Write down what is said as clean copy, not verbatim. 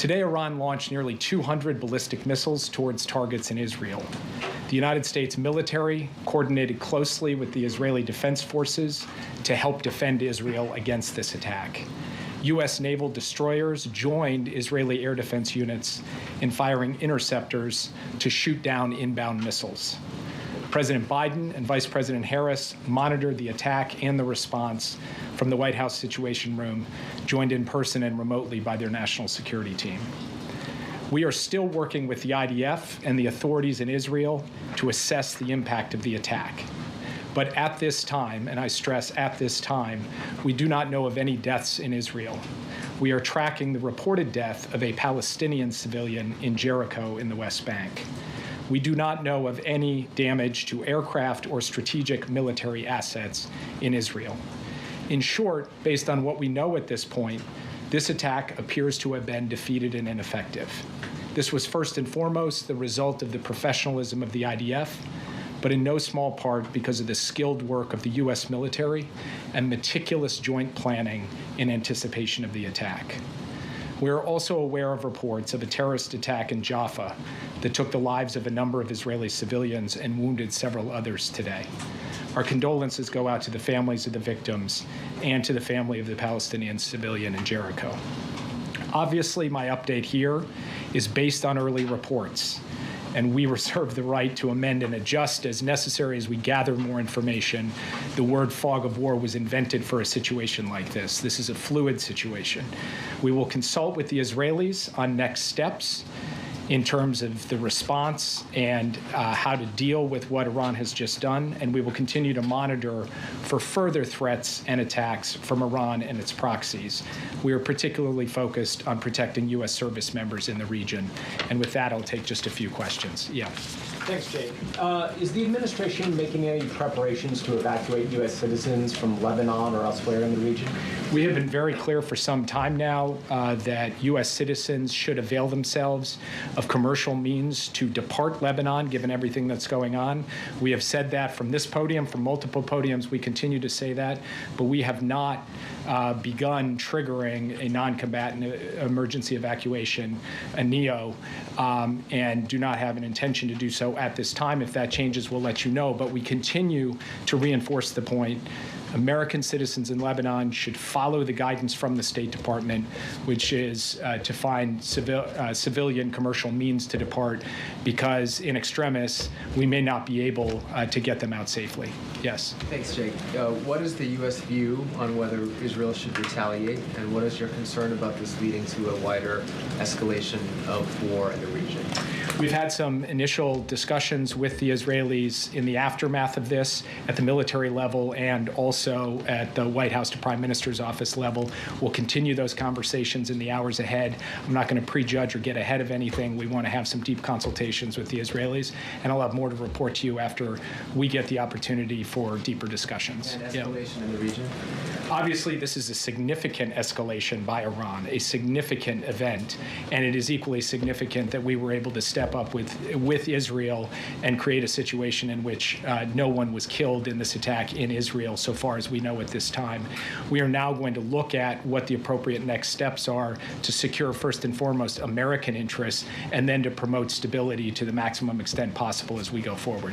Today, Iran launched nearly 200 ballistic missiles towards targets in Israel. The United States military coordinated closely with the Israeli Defense Forces to help defend Israel against this attack. U.S. naval destroyers joined Israeli air defense units in firing interceptors to shoot down inbound missiles. President Biden and Vice President Harris monitored the attack and the response from the White House Situation Room, joined in person and remotely by their national security team. We are still working with the IDF and the authorities in Israel to assess the impact of the attack. But at this time, and I stress at this time, we do not know of any deaths in Israel. We are tracking the reported death of a Palestinian civilian in Jericho in the West Bank. We do not know of any damage to aircraft or strategic military assets in Israel. In short, based on what we know at this point, this attack appears to have been defeated and ineffective. This was first and foremost the result of the professionalism of the IDF, but in no small part because of the skilled work of the U.S. military and meticulous joint planning in anticipation of the attack. We are also aware of reports of a terrorist attack in Jaffa that took the lives of a number of Israeli civilians and wounded several others today. Our condolences go out to the families of the victims and to the family of the Palestinian civilian in Jericho. Obviously, my update here is based on early reports, and we reserve the right to amend and adjust as necessary as we gather more information. The word fog of war was invented for a situation like this. This is a fluid situation. We will consult with the Israelis on next steps in terms of the response and how to deal with what Iran has just done, and we will continue to monitor for further threats and attacks from Iran and its proxies. We are particularly focused on protecting U.S. service members in the region. And with that, I'll take just a few questions. Yeah. Thanks, Jake. Is the administration making any preparations to evacuate U.S. citizens from Lebanon or elsewhere in the region? We have been very clear for some time now that U.S. citizens should avail themselves of commercial means to depart Lebanon, given everything that's going on. We have said that from this podium, from multiple podiums. We continue to say that, but we have not begun triggering a non-combatant emergency evacuation, a NEO, and do not have an intention to do so at this time. If that changes, we'll let you know. But we continue to reinforce the point. American citizens in Lebanon should follow the guidance from the State Department, which is to find civilian commercial means to depart, because in extremis, we may not be able to get them out safely. Yes. Thanks, Jake. What is the U.S. view on whether Israel should retaliate, and what is your concern about this leading to a wider escalation of war in the region? We've had some initial discussions with the Israelis in the aftermath of this at the military level and also at the White House to Prime Minister's office level. We'll continue those conversations in the hours ahead. I'm not going to prejudge or get ahead of anything. We want to have some deep consultations with the Israelis, and I'll have more to report to you after we get the opportunity for deeper discussions. And escalation in the region? Obviously, this is a significant escalation by Iran, a significant event, and it is equally significant that we were able to step up with Israel and create a situation in which no one was killed in this attack in Israel so far as we know at this time. We are now going to look at what the appropriate next steps are to secure first and foremost American interests and then to promote stability to the maximum extent possible as we go forward.